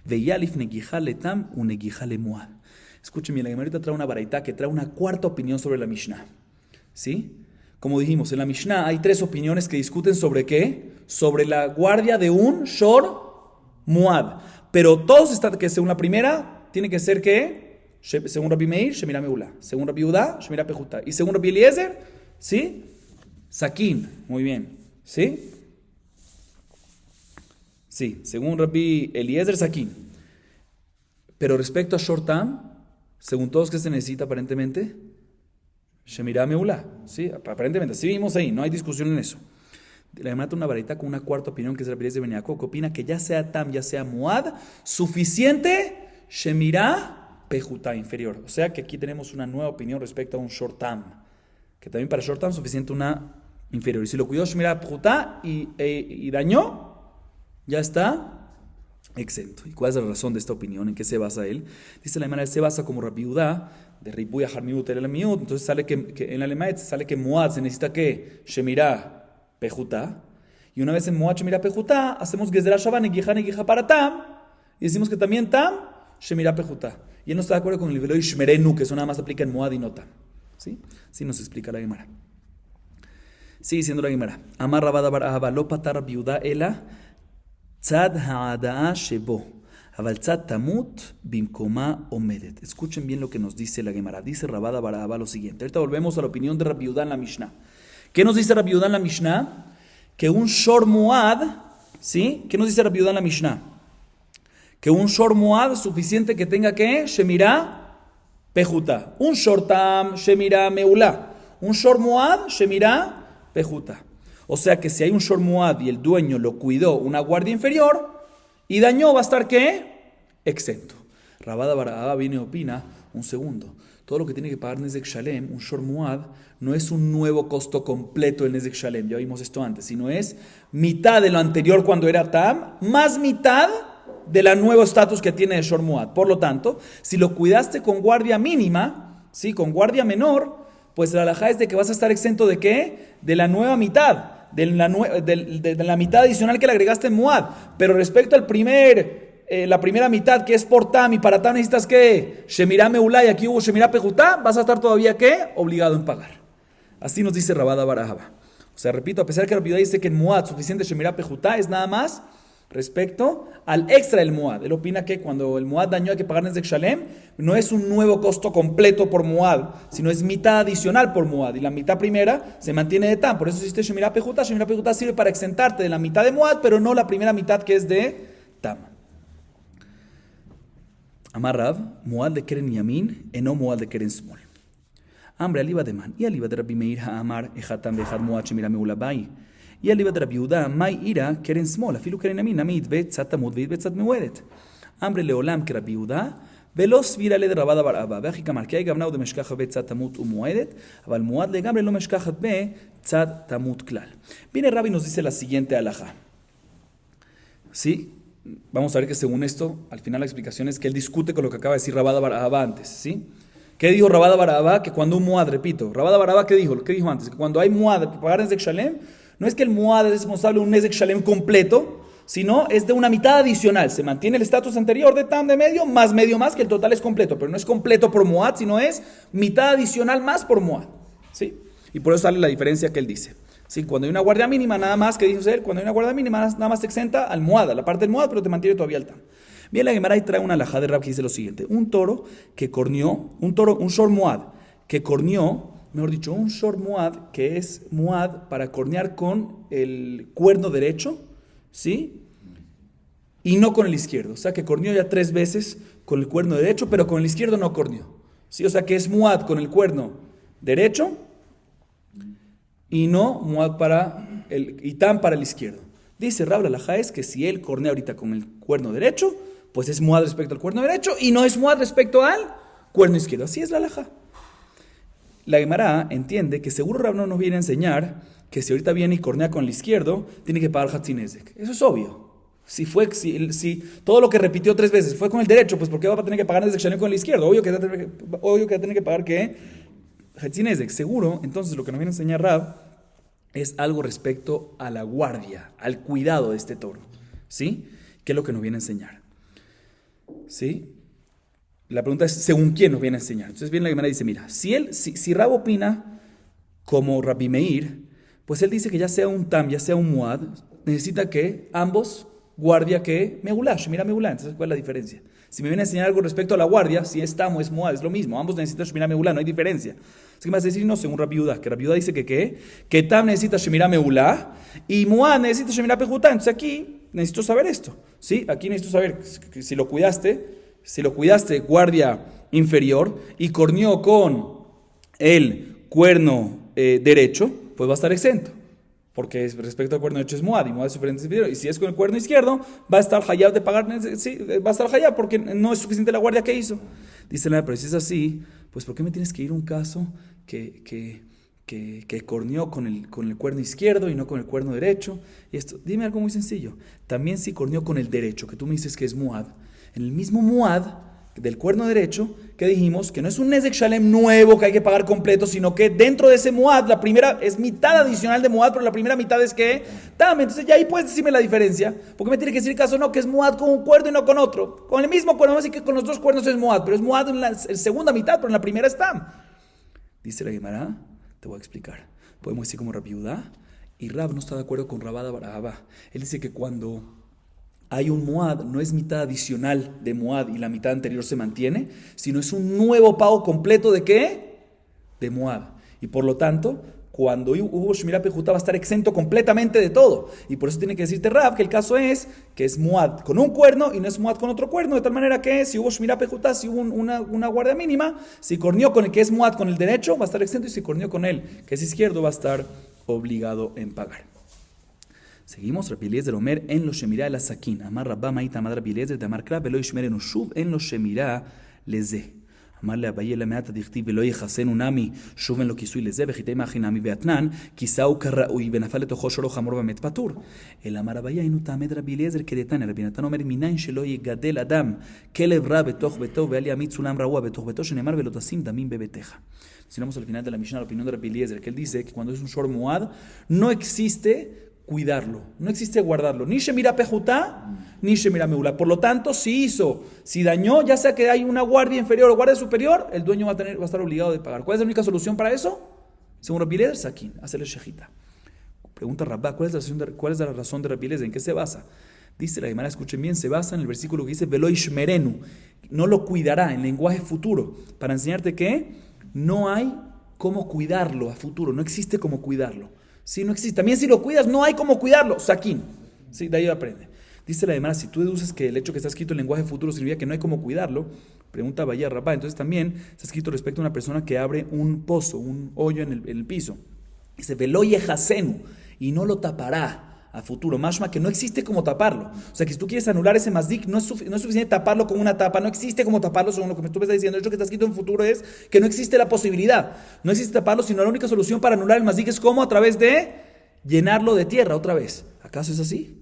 Veyalif Negija Letam, Unegija le Muad. Escuchen bien, la Gemara trae una baraita que trae una cuarta opinión sobre la Mishnah. ¿Sí? Como dijimos, en la Mishnah hay tres opiniones que discuten sobre qué? Sobre la guardia de un Shor Muad. Pero todos están que según la primera, tiene que ser que, según Rabbi Meir, Shemirá Meulá. Según Rabbi Yehuda, Shemirá Pejuta. Y según Rabbi Eliezer, ¿sí? Saquín, muy bien. ¿Sí? Sí, según Rabbi Eliezer, Saquín. Pero respecto a Shortam, según todos, ¿qué se necesita aparentemente? Shemirá Meulá. ¿Sí? Aparentemente, así vimos ahí, no hay discusión en eso. Le mata una varita con una cuarta opinión que es Rabbi Eliezer ben Yaakov, que opina que ya sea Tam, ya sea Muad, suficiente Shemirá Pejutá, inferior. O sea que aquí tenemos una nueva opinión respecto a un Shortam, que también para Short Term suficiente una inferior. Y si lo cuidó Shemirá Pejutá y dañó, ya está exento. ¿Y cuál es la razón de esta opinión? ¿En qué se basa él? Dice la Gemara, él se basa como Rabbi Yehuda, de Ribuy a Harmiut el Miut. Entonces sale que en la Alemania sale que Muad se necesita que Shemirá Pejutá. Y una vez en Muad Shemirá Pejutá, hacemos Gezerah Shabbat Negija para Tam. Y decimos que también Tam, Shemirá Pejutá. Y él no está de acuerdo con el Velo Ishmerenu, que eso nada más aplica en Muad y no Tam. ¿Sí? Sí nos explica la Gemara. Sigue diciendo la Gemara. Amar Rabada bar Ahava lo patar viuda ela tzad ha'ada'a shebo aval tzad tamut bimkoma omedet. Escuchen bien lo que nos dice la Gemara. Dice Rabada bar Ahava lo siguiente. Ahorita volvemos a la opinión de Rabbi Yehuda en la Mishnah. ¿Qué nos dice Rabbi Yehuda en la Mishnah? Que un shor muad, ¿sí? ¿Qué nos dice Rabbi Yehuda en la Mishnah? Que un shor muad suficiente que tenga que Shemirá Pejutá. Un shor tam, Shemirá Meulá. Un shor Muad, Shemirá Pejuta. O sea que si hay un Shor Muad y el dueño lo cuidó una guardia inferior y dañó, va a estar ¿qué? Exento. Rabada Barahaba viene y opina, un segundo, todo lo que tiene que pagar Nezek Shalem, un Shor Muad, no es un nuevo costo completo del Nezek Shalem, ya vimos esto antes, sino es mitad de lo anterior cuando era Tam, más mitad de la nuevo estatus que tiene el Shor Muad. Por lo tanto, si lo cuidaste con guardia mínima, ¿sí? Con guardia menor, pues la halajá es de que vas a estar exento ¿de qué? De la nueva mitad, de la mitad adicional que le agregaste en Muad. Pero respecto al la primera mitad que es por Tam y para Tam necesitas ¿qué? Shemirá Meulá y aquí hubo Shemirá Pejutá, vas a estar todavía ¿qué? Obligado en pagar. Así nos dice Rabada Barahaba. O sea, repito, a pesar que Rabbi Yehuda dice que en Muad suficiente Shemirá Pejutá es nada más respecto al extra del Muad. Él opina que cuando el Muad dañó hay que pagar Nezek Shalem, no es un nuevo costo completo por Muad, sino es mitad adicional por Muad. Y la mitad primera se mantiene de Tam. Por eso existe Shemirá Pejutá. Shemirá Pejutá sirve para exentarte de la mitad de Muad, pero no la primera mitad que es de Tam. Amar Rav, Muad de Keren Yamin, eno Muad de Keren Smol. Hambre aliba de man, y aliba de Rabbi Meir Ha'amar, ejatam vejad Muad Shemirá Meula Bai. Y aliba de Rabbi Yehuda, Mai ira Keren Smol, afilu Keren Yamin, amit betzat tamud betzat meuedet. Hambre leolam que Rabbi Yehuda, velos virale de Rabada Baraba, veji kamar que hay gamnau de meshkacha betzat tamut umuedet, aval Muad le gambre lo meshkachat betzat tamut klal. Viene Rabbi y nos dice la siguiente halajá. ¿Sí? Vamos a ver que según esto, al final la explicación es que él discute con lo que acaba de decir Rabada Barahaba antes, ¿sí? ¿Qué dijo Rabada Barahaba? Que cuando un Muad, repito, Rabada Barahaba, ¿qué dijo? ¿Qué dijo antes? Que cuando hay Muad para pagar Nezek Shalem, no es que el Muad es responsable de un Nezek Shalem completo, sino es de una mitad adicional. Se mantiene el estatus anterior de Tam de medio más, que el total es completo, pero no es completo por Muad, sino es mitad adicional más por Muad, ¿sí? Y por eso sale la diferencia que él dice. Sí, cuando hay una guardia mínima, nada más, que dijo ser, cuando hay una guardia mínima, nada más te exenta al Muad, a la parte del Muad, pero te mantiene todavía el Tam. Bien, la Gemara ahí trae una halajá de Rab que dice lo siguiente: un toro que corneó, un Shor Muad, que corneó, mejor dicho, un Shor Muad, que es Muad para cornear con el cuerno derecho, ¿sí? Y no con el izquierdo. O sea, que corneó ya 3 veces con el cuerno derecho, pero con el izquierdo no corneó. ¿Sí? O sea, que es Muad con el cuerno derecho y no Muad para y Tam para el izquierdo. Dice Rab, la halajá es que si él cornea ahorita con el cuerno derecho, pues es Muad respecto al cuerno derecho y no es Muad respecto al cuerno izquierdo. Así es la halajá. La Gemara entiende que seguro Rab no nos viene a enseñar que si ahorita viene y cornea con el izquierdo, tiene que pagar Hatzi Nezek. Eso es obvio. Si todo lo que repitió 3 veces fue con el derecho, pues ¿por qué va a tener que pagar Nezek Shalem con el izquierdo? Obvio que va a tener que pagar ¿qué? Hatzi Nezek. Seguro, entonces lo que nos viene a enseñar Rab es algo respecto a la guardia, al cuidado de este toro. ¿Sí? ¿Qué es lo que nos viene a enseñar? ¿Sí? La pregunta es, ¿según quién nos viene a enseñar? Entonces viene la Gemara y dice, mira, si Rab opina como Rabbi Meir, pues él dice que ya sea un Tam, ya sea un Muad, necesita que ambos guardia que Megulash, mira Megulá. Entonces, ¿cuál es la diferencia? Si me viene a enseñar algo respecto a la guardia, si es Tam o es Muad, es lo mismo. Ambos necesitan Shemirá Megulá, no hay diferencia. Así que me vas a decir, no, según Rabbi Yehuda, que Rabbi Yehuda dice que Tam necesita Shemirá Megulá y Muad necesita Shemirá Pejutá. Entonces aquí necesito saber esto, ¿sí? Aquí necesito saber que si lo cuidaste guardia inferior y corneó con el cuerno derecho, pues va a estar exento. Porque respecto al cuerno derecho es Muad y Muad es diferente inferior. Y si es con el cuerno izquierdo, va a estar hayab de pagar, sí, va a estar hayab porque no es suficiente la guardia que hizo. Dice la, pero si es así, pues ¿por qué me tienes que ir a un caso que corneó con el cuerno izquierdo y no con el cuerno derecho? Y esto, dime algo muy sencillo. También si corneó con el derecho, que tú me dices que es Muad, en el mismo Muad del cuerno derecho, que dijimos que no es un Nezek Shalem nuevo que hay que pagar completo, sino que dentro de ese Muad, la primera es mitad adicional de Muad, pero la primera mitad es que Tam. Entonces ya ahí puedes decirme la diferencia. ¿Por qué me tiene que decir caso no, que es Muad con un cuerno y no con otro? Con el mismo cuerno, vamos a decir que con los 2 cuernos es Muad, pero es Muad en la segunda mitad, pero en la primera es Tam. Dice la Gemara, te voy a explicar. Podemos decir como Rabbi Yehuda, y Rab no está de acuerdo con Rabada Barahaba. Él dice que cuando hay un Muad, no es mitad adicional de Muad y la mitad anterior se mantiene, sino es un nuevo pago completo ¿de qué? De Muad. Y por lo tanto, cuando hubo Shemirá Pejutá va a estar exento completamente de todo. Y por eso tiene que decirte Rab que el caso es que es Muad con un cuerno y no es Muad con otro cuerno, de tal manera que si hubo Shemirá Pejutá, si hubo una guardia mínima, si corneó con el que es Muad con el derecho, va a estar exento, y si corneó con él, que es izquierdo, va a estar obligado en pagar. Seguimos, Rabbi Eliezer Omer, en lo shemirá el asakin. Amar Rabba Maita Amad Rabbi Eliezer de Amar Krab, velo yishmerenu shuv, en lo shemirá leze. אמר לאביי למעט דכתיב ולא יחסנו נמי שוב אין לו כיסוי לזה וחיטי מאחי נמי ואתנן כיסהו כראוי ונפל לתוכו שלו חמור ומת פטור. אלא אמר אביי היינו תעמד רבי אליעזר כדתניא רבי נתן אומר מניין שלא יגדל אדם כלב רע בתוך ביתו ואל יעמיד סולם רעוע בתוך ביתו שנאמר ולא תשים דמים בביתך. Decimos al final de la Mishnah la opinión de Rabbi Eliezer, que él dice que cuando es un shor muad no existe cuidarlo, no existe guardarlo, ni shemira pejutá, ni shemira meula. Por lo tanto, si dañó, ya sea que hay una guardia inferior o guardia superior, el dueño va a estar obligado de pagar. ¿Cuál es la única solución para eso? Según Rabbi Eliezer, saquín, hacerle shejita. Pregunta Rabba, ¿cuál es la razón de Rabbi Eliezer? ¿En qué se basa? Dice la Gemara, escuchen bien, se basa en el versículo que dice velo ishmerenu, no lo cuidará, en lenguaje futuro, para enseñarte que no hay cómo cuidarlo a futuro, no existe cómo cuidarlo. Sí, no existe. También si lo cuidas, no hay cómo cuidarlo. Saquín. Sí, de ahí aprende. Dice la Gemara, si tú deduces que el hecho que está escrito en lenguaje futuro significa que no hay cómo cuidarlo, pregunta Vaya Rabá, entonces también está escrito respecto a una persona que abre un pozo, un hoyo en el piso. Dice, velo yehasenu, y no lo tapará a futuro. Mashma que no existe como taparlo. O sea, que si tú quieres anular ese mazdik, no es suficiente taparlo con una tapa, no existe como taparlo, según lo que tú me estás diciendo. El hecho que está escrito en futuro es que no existe la posibilidad. No existe taparlo, sino la única solución para anular el mazdik es como a través de llenarlo de tierra otra vez. ¿Acaso es así?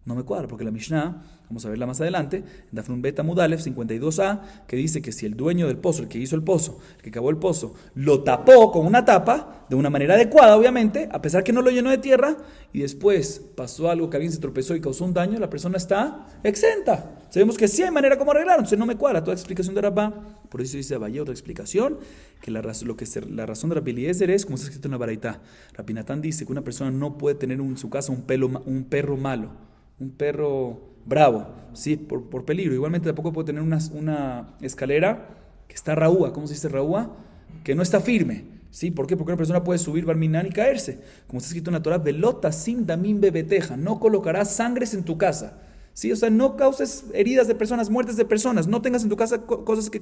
No me cuadra, porque la Mishnah, vamos a verla más adelante, en Dafnun Bet Amud Aleph 52a, que dice que si el dueño del pozo, el que hizo el pozo, el que cavó el pozo, lo tapó con una tapa, de una manera adecuada, obviamente, a pesar que no lo llenó de tierra, y después pasó algo que alguien se tropezó y causó un daño, la persona está exenta. Sabemos que sí hay manera como arreglarlo, entonces no me cuadra toda explicación de Rabba. Por eso dice Abaye otra explicación, que la razón de Rabbi Eliezer es, como está escrito en la Baraitá. Rabbi Natán dice que una persona no puede tener en su casa un perro malo, un perro bravo, sí, por peligro. Igualmente tampoco puede tener una escalera que está raúa. ¿Cómo se dice raúa? Que no está firme. ¿Sí? ¿Por qué? Porque una persona puede subir barminán y caerse. Como está escrito en la Torah, velota sin damim bebeteja, no colocarás sangres en tu casa. ¿Sí? O sea, no causes heridas de personas, muertes de personas, no tengas en tu casa cosas que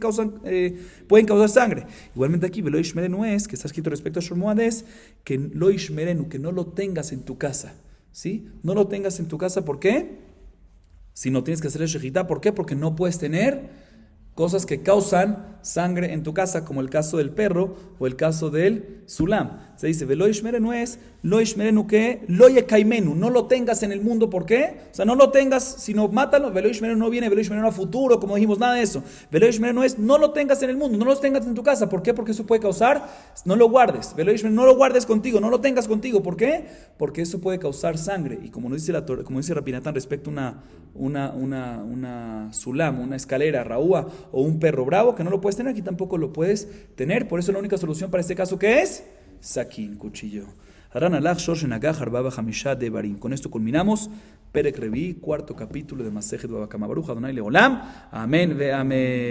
pueden causar sangre. Igualmente aquí, velo ishmerenu es, que está escrito respecto a Shormoades, que lo ishmerenu, que no lo tengas en tu casa. ¿Sí? No lo tengas en tu casa, ¿por qué? Si no tienes que hacer el shejitá, ¿por qué? Porque no puedes tener cosas que causan sangre en tu casa, como el caso del perro o el caso del sulam. Se dice, velo ishmerenu es, lo ishmerenu que, lo yekaimenu, no lo tengas en el mundo, ¿por qué? O sea, no lo tengas, sino mátalo. Velo ishmerenu no viene, velo ishmerenu a futuro, como dijimos, nada de eso. Velo ishmerenu es, no lo tengas en el mundo, no lo tengas en tu casa, ¿por qué? Porque eso puede causar, no lo guardes. Velo ishmerenu, no lo guardes contigo, no lo tengas contigo, ¿por qué? Porque eso puede causar sangre. Y como dice como dice Rabbi Natán respecto a una sulam, una escalera, raúa o un perro bravo, que no lo puedes tener, aquí tampoco lo puedes tener. Por eso la única solución para este caso, ¿qué es? Saquín, cuchillo. Con esto culminamos Perek Revi, cuarto capítulo de Masejet Baba Kama Baruch Adonai Leolam. Amén ve amén.